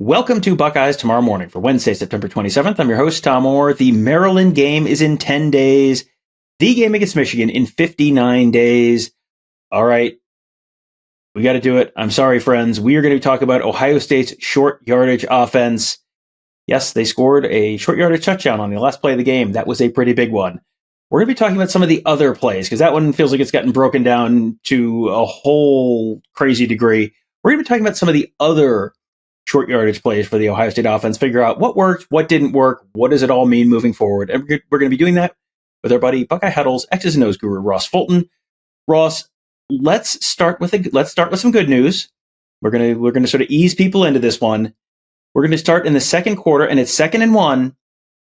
Welcome to Buckeyes Tomorrow Morning for Wednesday, September 27th. I'm your host, Tom Orr. The Maryland game is in 10 days. The game against Michigan in 59 days. All right. We got to do it. I'm sorry, friends. We are going to talk about Ohio State's short yardage offense. Yes, they scored a short yardage touchdown on the last play of the game. That was a pretty big one. We're going to be talking about some of the other plays because that one feels like it's gotten broken down to a whole crazy degree. We're going to be talking about some of the other short yardage plays for the Ohio State offense, figure out what worked, what didn't work, what does it all mean moving forward. And we're going to be doing that with our buddy Buckeye Huddle's X's and O's guru, Ross Fulton. Ross, let's start with some good news. We're going to sort of ease people into this one. We're going to start in the second quarter, and it's 2nd and 1.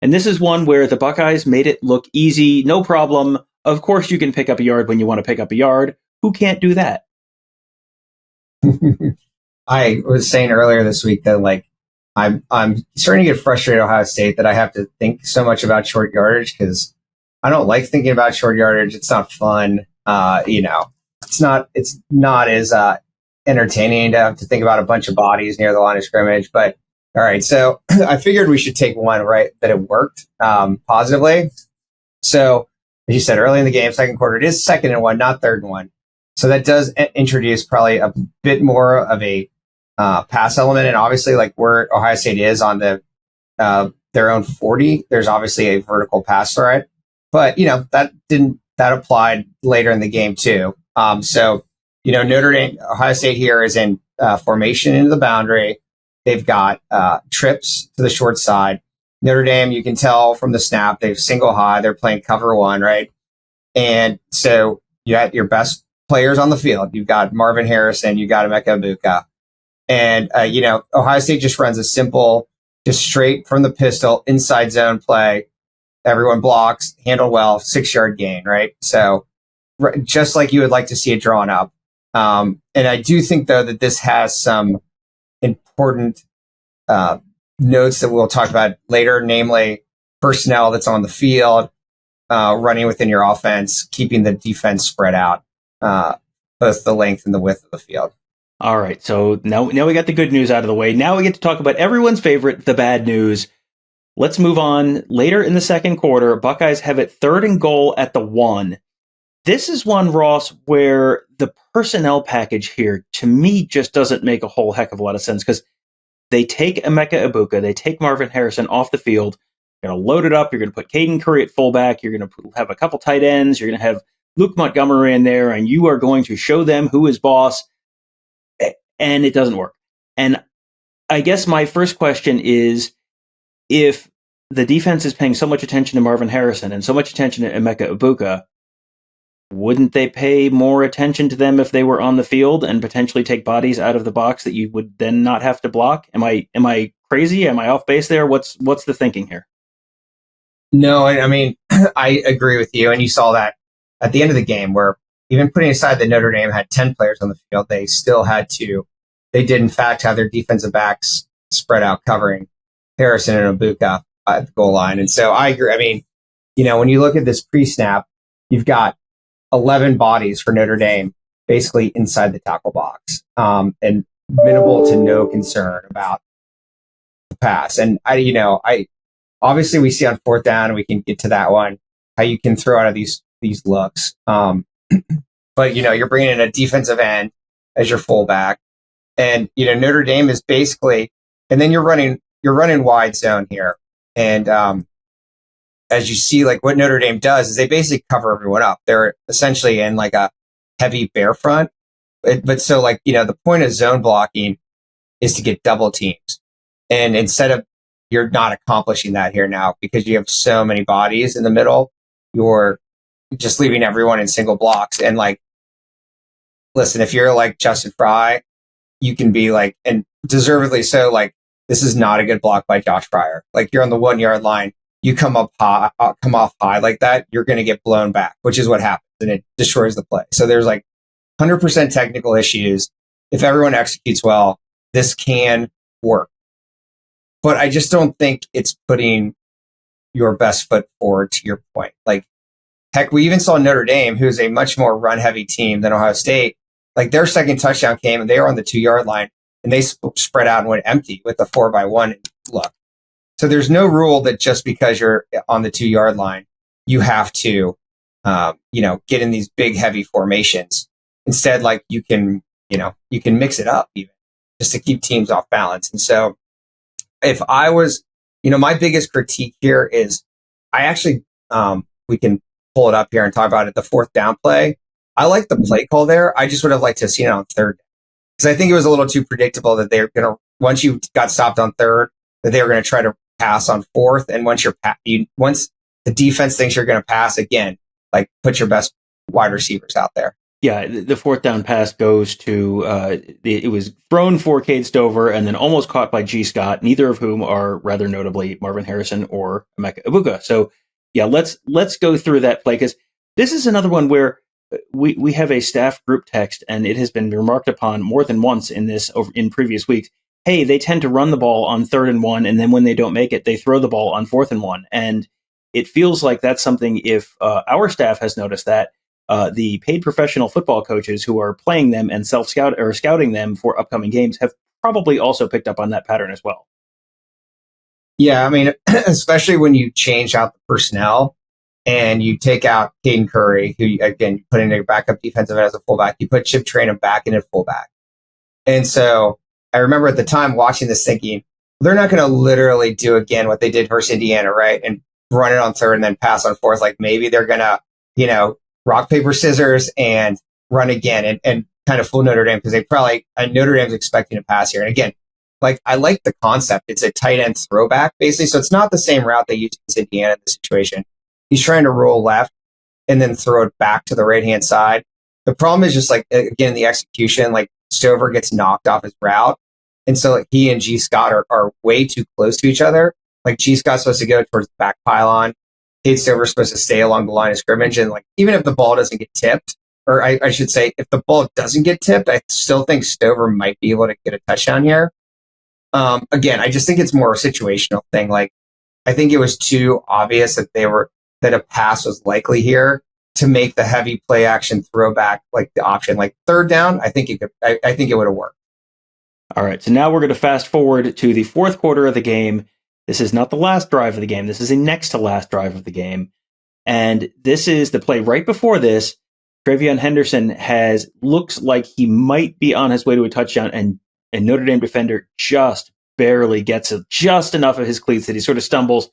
And this is one where the Buckeyes made it look easy, no problem. Of course, you can pick up a yard when you want to pick up a yard. Who can't do that? I was saying earlier this week that I'm starting to get frustrated at Ohio State that I have to think so much about short yardage because I don't like thinking about short yardage. It's not fun. It's not as entertaining to have to think about a bunch of bodies near the line of scrimmage. But all right, so I figured we should take one right that it worked positively. So as you said early in the game, second quarter, it is 2nd and 1, not 3rd and 1. So that does introduce probably a bit more of a pass element, and obviously, like where Ohio State is on their own 40, there's obviously a vertical pass threat. But that applied later in the game too. Notre Dame, Ohio State here is in formation into the boundary. They've got trips to the short side. Notre Dame, you can tell from the snap, they've single high. They're playing cover one, right? And so you got your best players on the field. You've got Marvin Harrison, you got Emeka Egbuka. And, Ohio State just runs a simple, just straight from the pistol, inside zone play. Everyone blocks, handle well, 6-yard gain, right? So just like you would like to see it drawn up. And I do think, though, that this has some important notes that we'll talk about later, namely personnel that's on the field, running within your offense, keeping the defense spread out, both the length and the width of the field. All right, so now we got the good news out of the way. Now we get to talk about everyone's favorite, the bad news. Let's move on. Later in the second quarter, Buckeyes have it 3rd and goal at the 1. This is one, Ross, where the personnel package here, to me, just doesn't make a whole heck of a lot of sense because they take Emeka Egbuka, they take Marvin Harrison off the field. You're going to load it up. You're going to put Caden Curry at fullback. You're going to have a couple tight ends. You're going to have Luke Montgomery in there, and you are going to show them who is boss. And it doesn't work. And I guess my first question is, if the defense is paying so much attention to Marvin Harrison and so much attention to Emeka Egbuka, wouldn't they pay more attention to them if they were on the field and potentially take bodies out of the box that you would then not have to block? Am I crazy? Am I off base there? What's the thinking here? No, I mean, I agree with you. And you saw that at the end of the game where even putting aside that Notre Dame had 10 players on the field, they did in fact have their defensive backs spread out covering Harrison and Egbuka at the goal line. And so I agree. I mean, when you look at this pre-snap, you've got 11 bodies for Notre Dame basically inside the tackle box, and minimal to no concern about the pass. And I obviously we see on 4th down, and we can get to that one, how you can throw out of these looks. But you're bringing in a defensive end as your fullback, and Notre Dame is basically, and then you're running wide zone here, and as you see, like what Notre Dame does is they basically cover everyone up. They're essentially in like a heavy bear front, but so the point of zone blocking is to get double teams, and instead of, you're not accomplishing that here now because you have so many bodies in the middle. You're just leaving everyone in single blocks. And listen, if you're like Justin Fry, you can be and deservedly so, this is not a good block by Josh Fryer. You're on the 1-yard line, you come off high like that, you're going to get blown back, which is what happens, and it destroys the play. So there's 100% technical issues. If everyone executes well, this can work. But I just don't think it's putting your best foot forward, to your point. Heck, we even saw Notre Dame, who's a much more run-heavy team than Ohio State. Their second touchdown came, and they were on the 2-yard line. and they spread out and went empty with a 4-by-1 look. So there's no rule that just because you're on the 2-yard line, you have to, get in these big, heavy formations. Instead, like you can mix it up even just to keep teams off balance. And so if I was, my biggest critique here is I actually, we can pull it up here and talk about it. The 4th down play. I like the play call there. I just would have liked to have seen it on 3rd because I think it was a little too predictable that they're going to, once you got stopped on 3rd, that they were going to try to pass on 4th. And once once the defense thinks you're going to pass again, like put your best wide receivers out there. Yeah, the 4th down pass goes to, it was thrown for Cade Stover and then almost caught by G. Scott, neither of whom are rather notably Marvin Harrison or Emeka Egbuka. So yeah, let's go through that play because this is another one where we have a staff group text and it has been remarked upon more than once in previous weeks. Hey, they tend to run the ball on 3rd and 1, and then when they don't make it, they throw the ball on 4th and 1. And it feels like that's something if our staff has noticed that, the paid professional football coaches who are playing them and scouting them for upcoming games have probably also picked up on that pattern as well. Yeah, I mean, especially when you change out the personnel and you take out Caden Curry, who, again, you put in a backup defensive end as a fullback, you put Chip Trayanum back in at fullback. And so I remember at the time watching this thinking, they're not going to literally do again what they did versus Indiana, right? And run it on 3rd and then pass on 4th. Like maybe they're going to, rock, paper, scissors and run again and kind of fool Notre Dame because Notre Dame's expecting to pass here. And again, like I like the concept. It's a tight end throwback basically. So it's not the same route they used against Indiana in this situation. He's trying to roll left and then throw it back to the right-hand side. The problem is just like, again, the execution, like Stover gets knocked off his route. And so like, he and G. Scott are way too close to each other. Like G. Scott's supposed to go towards the back pylon. Cade Stover's supposed to stay along the line of scrimmage. And like, even if the ball doesn't get tipped, or I should say, if the ball doesn't get tipped, I still think Stover might be able to get a touchdown here. Again, I just think it's more a situational thing. Like, I think it was too obvious that a pass was likely here to make the heavy play action throwback like the option. Like 3rd down, I think it would have worked. All right, so now we're going to fast forward to the 4th quarter of the game. This is not the last drive of the game. This is the next to last drive of the game. And this is the play right before this. Travion Henderson looks like he might be on his way to a touchdown, and a Notre Dame defender just barely gets just enough of his cleats that he sort of stumbles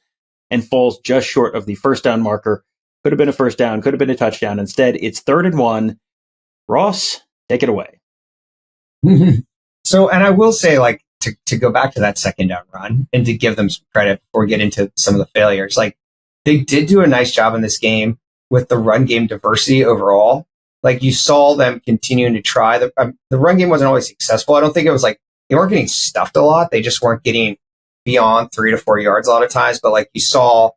and falls just short of the 1st down marker. Could have been a 1st down, could have been a touchdown. Instead, it's 3rd and 1. Ross, take it away. So, and I will say, like, to go back to that 2nd down run and to give them some credit before we get into some of the failures, like they did do a nice job in this game with the run game diversity overall. Like you saw them continuing to try. The run game wasn't always successful. I don't think it was like they weren't getting stuffed a lot. They just weren't getting beyond 3 to 4 yards a lot of times. But like you saw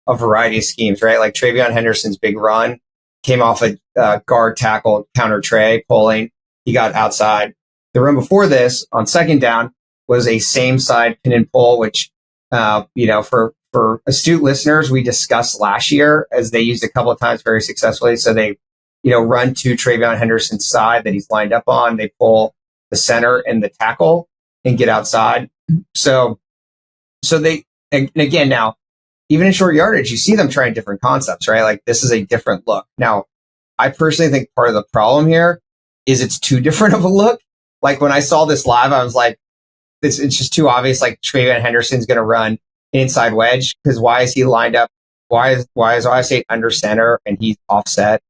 a variety of schemes, right? Like Travion Henderson's big run came off a guard tackle counter tray pulling. He got outside. The run before this on 2nd down was a same side pin and pull, which, for astute listeners, we discussed last year as they used a couple of times very successfully. So they, run to Travion Henderson's side that he's lined up on. They pull the center and the tackle and get outside. So they, and again, now, even in short yardage, you see them trying different concepts, right? Like this is a different look. Now, I personally think part of the problem here is it's too different of a look. Like when I saw this live, I was like, it's just too obvious. Like Travion Henderson's going to run inside wedge because why is he lined up? Why is Ohio State under center and he's offset?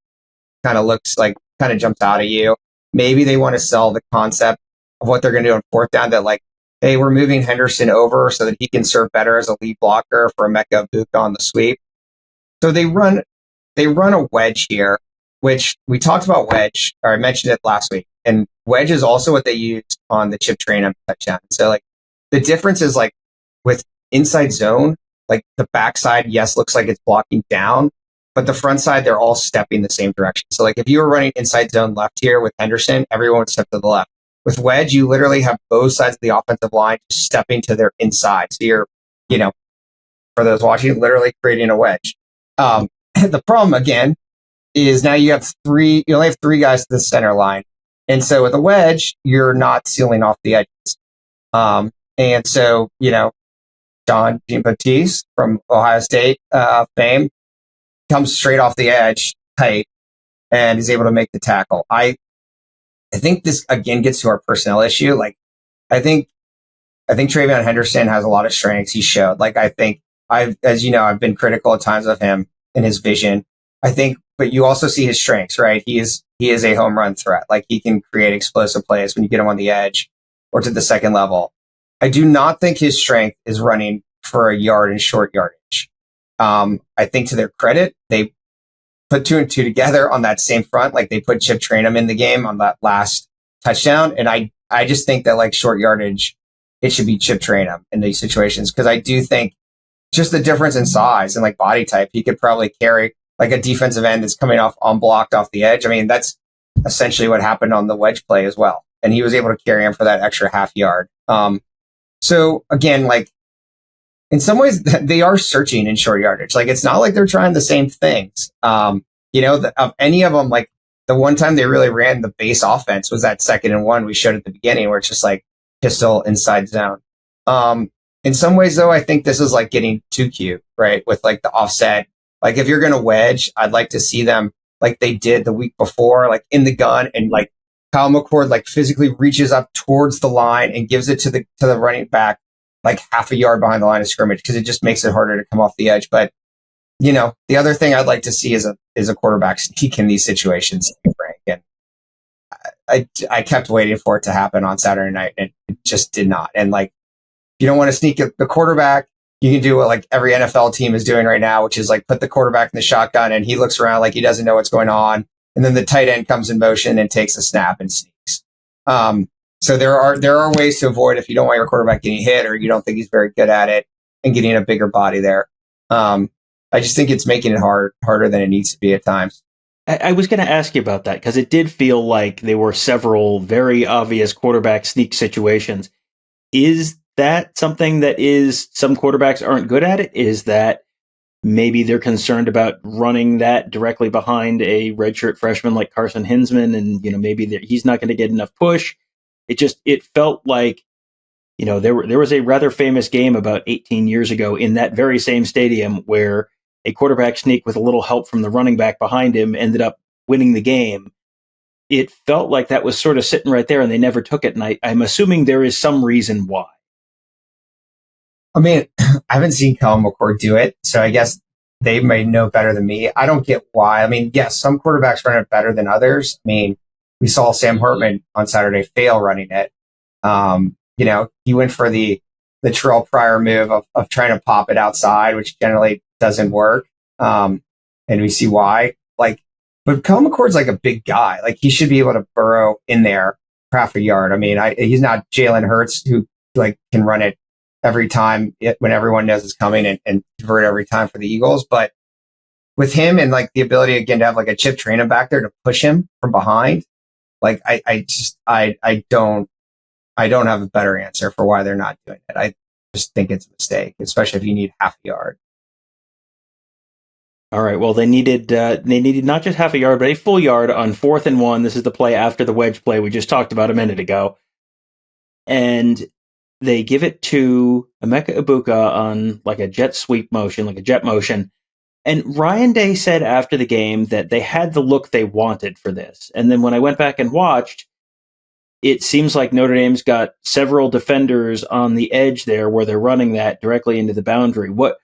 Kind of jumps out at you. Maybe they want to sell the concept of what they're going to do on 4th down that like, hey, we're moving Henderson over so that he can serve better as a lead blocker for Emeka Egbuka on the sweep. So they run a wedge here, which we talked about wedge, or I mentioned it last week. And wedge is also what they used on the Chip Trayanum touchdown. So like the difference is like with inside zone, like the backside, yes, looks like it's blocking down, but the front side, they're all stepping the same direction. So like if you were running inside zone left here with Henderson, everyone would step to the left. With wedge, you literally have both sides of the offensive line stepping to their inside. So you're, for those watching, literally creating a wedge. The problem again is now you only have 3 guys to the center line. And so with a wedge, you're not sealing off the edges. And so, John Jean-Baptiste from Ohio State fame comes straight off the edge tight and is able to make the tackle. I think this again gets to our personnel issue. Like, I think TreVeyon Henderson has a lot of strengths. He showed. Like, I think as you know, I've been critical at times of him and his vision. I think, but you also see his strengths, right? He is a home run threat. Like, he can create explosive plays when you get him on the edge or to the second level. I do not think his strength is running for a yard and short yardage. I think to their credit, they put 2 and 2 together on that same front. Like, they put Chip Trayanum in the game on that last touchdown. And I just think that, like, short yardage, it should be Chip Trayanum in these situations. Cause I do think just the difference in size and like body type, he could probably carry like a defensive end that's coming off unblocked off the edge. I mean, that's essentially what happened on the wedge play as well. And he was able to carry him for that extra half yard. So again, like, in some ways they are searching in short yardage. Like, it's not like they're trying the same things. Of any of them, like, the one time they really ran the base offense was that 2nd and 1 we showed at the beginning, where it's just like pistol inside zone. In some ways though, I think this is like getting too cute, right? With like the offset. Like, if you're going to wedge, I'd like to see them like they did the week before, like in the gun, and like Kyle McCord like physically reaches up towards the line and gives it to the running back like half a yard behind the line of scrimmage, because it just makes it harder to come off the edge. But the other thing I'd like to see is a quarterback sneak in these situations, Frank. And I kept waiting for it to happen on Saturday night, and it just did not. And like, if you don't want to sneak the quarterback, you can do what like every NFL team is doing right now, which is like put the quarterback in the shotgun and he looks around like he doesn't know what's going on. And then the tight end comes in motion and takes a snap and sneaks. So there are ways to avoid if you don't want your quarterback getting hit or you don't think he's very good at it and getting a bigger body there. I just think it's making it harder than it needs to be at times. I was going to ask you about that, because it did feel like there were several very obvious quarterback sneak situations. Is that something that some quarterbacks aren't good at it? Is that maybe they're concerned about running that directly behind a redshirt freshman like Carson Hinsman, and maybe he's not going to get enough push? It felt like there was a rather famous game about 18 years ago in that very same stadium where a quarterback sneak with a little help from the running back behind him ended up winning the game. It felt like that was sort of sitting right there and they never took it. And I'm assuming there is some reason why. I mean, I haven't seen Kellen McCord do it, so I guess they may know better than me. I don't get why. I mean, yes, some quarterbacks run it better than others. I mean, we saw Sam Hartman on Saturday fail running it. He went for the Terrell Pryor move of trying to pop it outside, which generally doesn't work. And we see why. But Kellen McCord's like a big guy. Like, he should be able to burrow in there for half a yard. I mean, he's not Jalen Hurts, who like can run it every time when everyone knows it's coming and convert every time for the Eagles. But with him and like the ability again to have like a Chip Trayanum back there to push him from behind, like I don't have a better answer for why they're not doing it. I just think it's a mistake, especially if you need half a yard. All right. Well, they needed not just half a yard, but a full yard on 4th and 1. This is the play after the wedge play we just talked about a minute ago. And they give it to Emeka Egbuka on like a jet sweep motion, like a jet motion. And Ryan Day said after the game that they had the look they wanted for this. And then when I went back and watched, it seems like Notre Dame's got several defenders on the edge there where they're running that directly into the boundary. What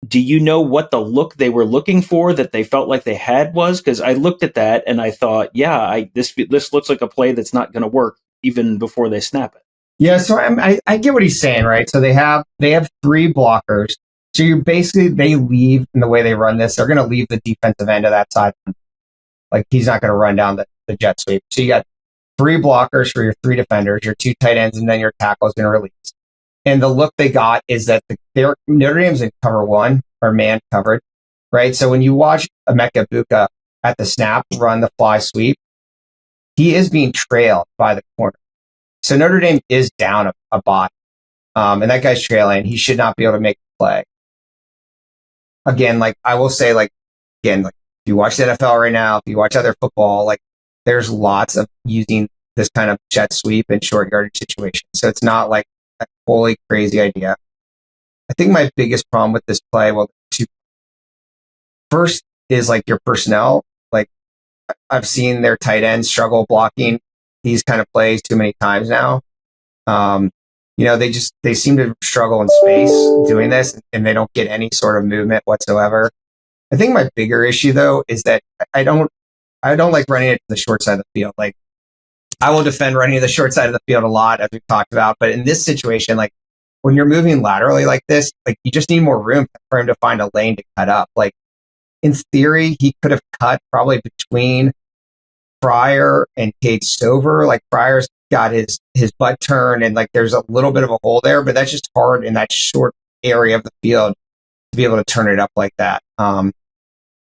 do you know what the look they were looking for that they felt like they had was? Because I looked at that and I thought, this looks like a play that's not going to work even before they snap it. Yeah, so I get what he's saying, right? So they have 3 blockers. So they leave in the way they run this. They're going to leave the defensive end of that side. Like, he's not going to run down the jet sweep. So you got 3 blockers for your 3 defenders, your 2 tight ends, and then your tackle is going to release. And the look they got is that Notre Dame's in cover 1 or man covered, right? So when you watch Emeka Egbuka at the snap run the fly sweep, he is being trailed by the corner. So Notre Dame is down a bot, and that guy's trailing. He should not be able to make the play. Again, like I will say, like if you watch the NFL right now, if you watch other football, like there's lots of using this kind of jet sweep and short yardage situation. So it's not like a wholly crazy idea. I think my biggest problem with this play, first is like your personnel. Like I've seen their tight ends struggle blocking these kind of plays too many times now. They seem to struggle in space doing this, and they don't get any sort of movement whatsoever. I think my bigger issue though is that I don't like running it to the short side of the field. Like I will defend running to the short side of the field a lot, as we've talked about, but in this situation, like when you're moving laterally like this, like you just need more room for him to find a lane to cut up. Like in theory, he could have cut probably between Fryer and Cade Stover. Like Fryer's got his butt turned and like there's a little bit of a hole there, but that's just hard in that short area of the field to be able to turn it up like that.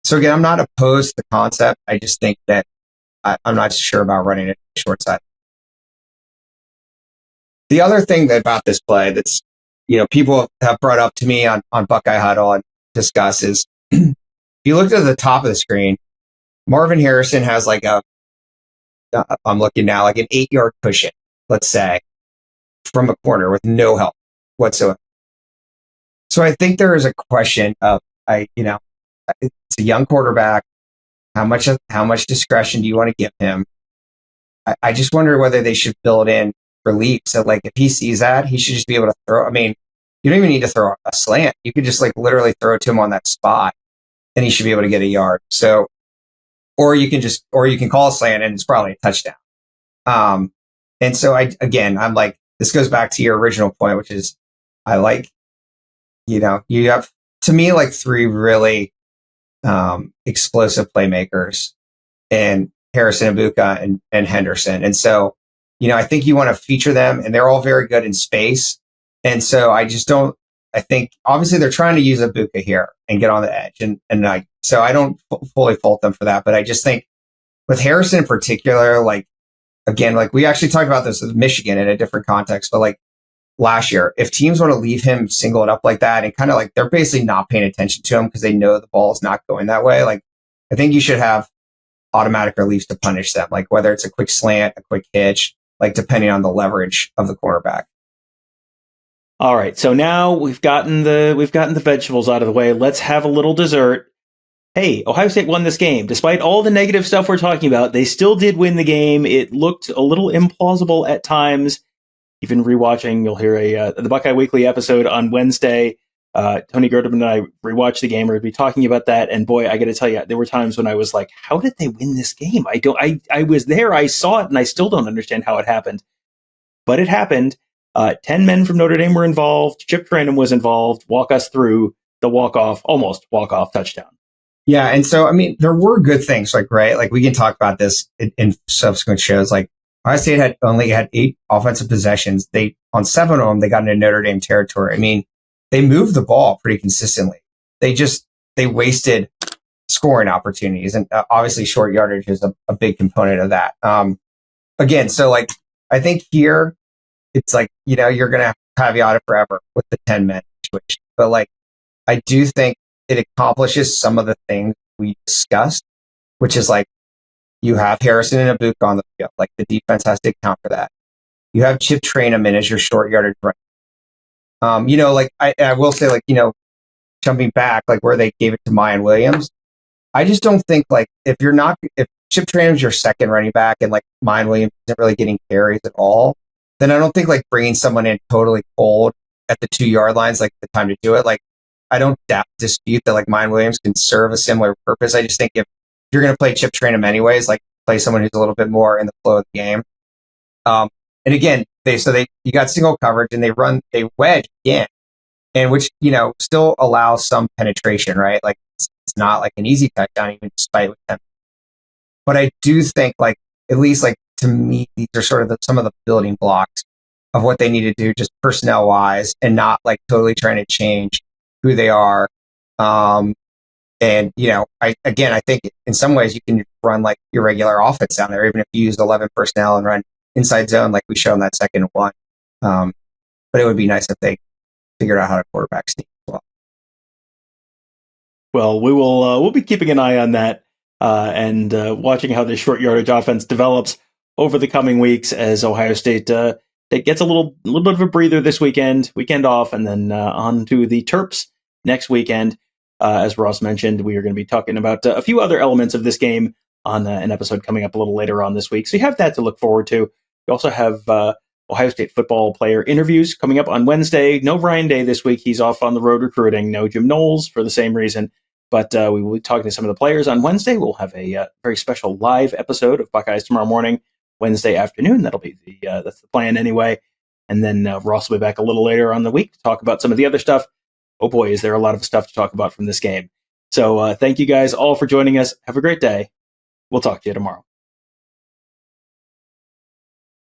So again, I'm not opposed to the concept. I just think that I'm not sure about running it short side. The other thing about this play that's, people have brought up to me on Buckeye Huddle and discuss is if you looked at the top of the screen, Marvin Harrison has like I'm looking now, like an 8-yard cushion, let's say, from a corner with no help whatsoever. So I think there is a question of, it's a young quarterback. How much discretion do you want to give him? I just wonder whether they should build in relief. So like if he sees that, he should just be able to throw. I mean, you don't even need to throw a slant. You could just like literally throw it to him on that spot and he should be able to get a yard. So, or you can call a slant and it's probably a touchdown. And so I'm like, this goes back to your original point, which is I like, you have to me like 3 really explosive playmakers and Harrison, Ibuka, and Henderson. And so, I think you want to feature them and they're all very good in space. And so I think obviously they're trying to use Ibuka here and get on the edge. So I don't fully fault them for that, but I just think with Harrison in particular, like, again, like we actually talked about this with Michigan in a different context, but like last year, if teams want to leave him singled up like that and kind of like they're basically not paying attention to him because they know the ball is not going that way, like I think you should have automatic reliefs to punish them, like whether it's a quick slant, a quick hitch, like depending on the leverage of the quarterback. All right, so now we've gotten the vegetables out of the way. Let's have a little dessert. Hey, Ohio State won this game. Despite all the negative stuff we're talking about, they still did win the game. It looked a little implausible at times. Even rewatching, you'll hear the Buckeye Weekly episode on Wednesday. Tony Gerdeman and I rewatched the game. We're going to be talking about that. And boy, I got to tell you, there were times when I was like, how did they win this game? I was there. I saw it and I still don't understand how it happened. But it happened. 10 men from Notre Dame were involved. Chip Trayanum was involved. Walk us through the almost walk-off touchdown. Yeah. And so, I mean, there were good things, like, right? Like we can talk about this in subsequent shows. Like Ohio State had 8 offensive possessions. On 7 of them, they got into Notre Dame territory. I mean, they moved the ball pretty consistently. They wasted scoring opportunities. And obviously short yardage is a big component of that. Again, so like, I think here it's like, you're going to have to caveat it forever with the 10-man situation. But like, I do think it accomplishes some of the things we discussed, which is like, you have Harrison and Ibuka on the field. Like the defense has to account for that. You have Chip Trayanum in as your short yardage runner. Like I will say, like, jumping back, like where they gave it to Mayan Williams, I just don't think like if Chip Trayanum's your second running back and like Mayan Williams isn't really getting carries at all, then I don't think like bringing someone in totally cold at the 2-yard lines, like the time to do it. Like I don't dispute that like Mayan Williams can serve a similar purpose. I just think if you're going to play Chip Trayanum anyways, like play someone who's a little bit more in the flow of the game. And again, you got single coverage and they wedge again, and which, still allows some penetration, right? Like it's not like an easy touchdown, even despite with them. But I do think like, at least like to me, these are sort of some of the building blocks of what they need to do just personnel wise and not like totally trying to change who they are. And, I think in some ways you can run like your regular offense down there, even if you use 11 personnel and run inside zone like we showed in that second one. But it would be nice if they figured out how to quarterback sneak as well. Well, we'll be keeping an eye on that and watching how this short yardage offense develops. over the coming weeks as Ohio State it gets a little bit of a breather this weekend off, and then on to the Terps next weekend. As Ross mentioned, we are going to be talking about a few other elements of this game on an episode coming up a little later on this week. So you have that to look forward to. You also have Ohio State football player interviews coming up on Wednesday. No Brian Day this week. He's off on the road recruiting. No Jim Knowles for the same reason. But we will be talking to some of the players on Wednesday. We'll have a very special live episode of Buckeyes tomorrow morning, Wednesday afternoon. That'll be that's the plan anyway. And then Ross will be back a little later on the week to talk about some of the other stuff. Oh boy, is there a lot of stuff to talk about from this game. So thank you guys all for joining us. Have a great day. We'll talk to you tomorrow.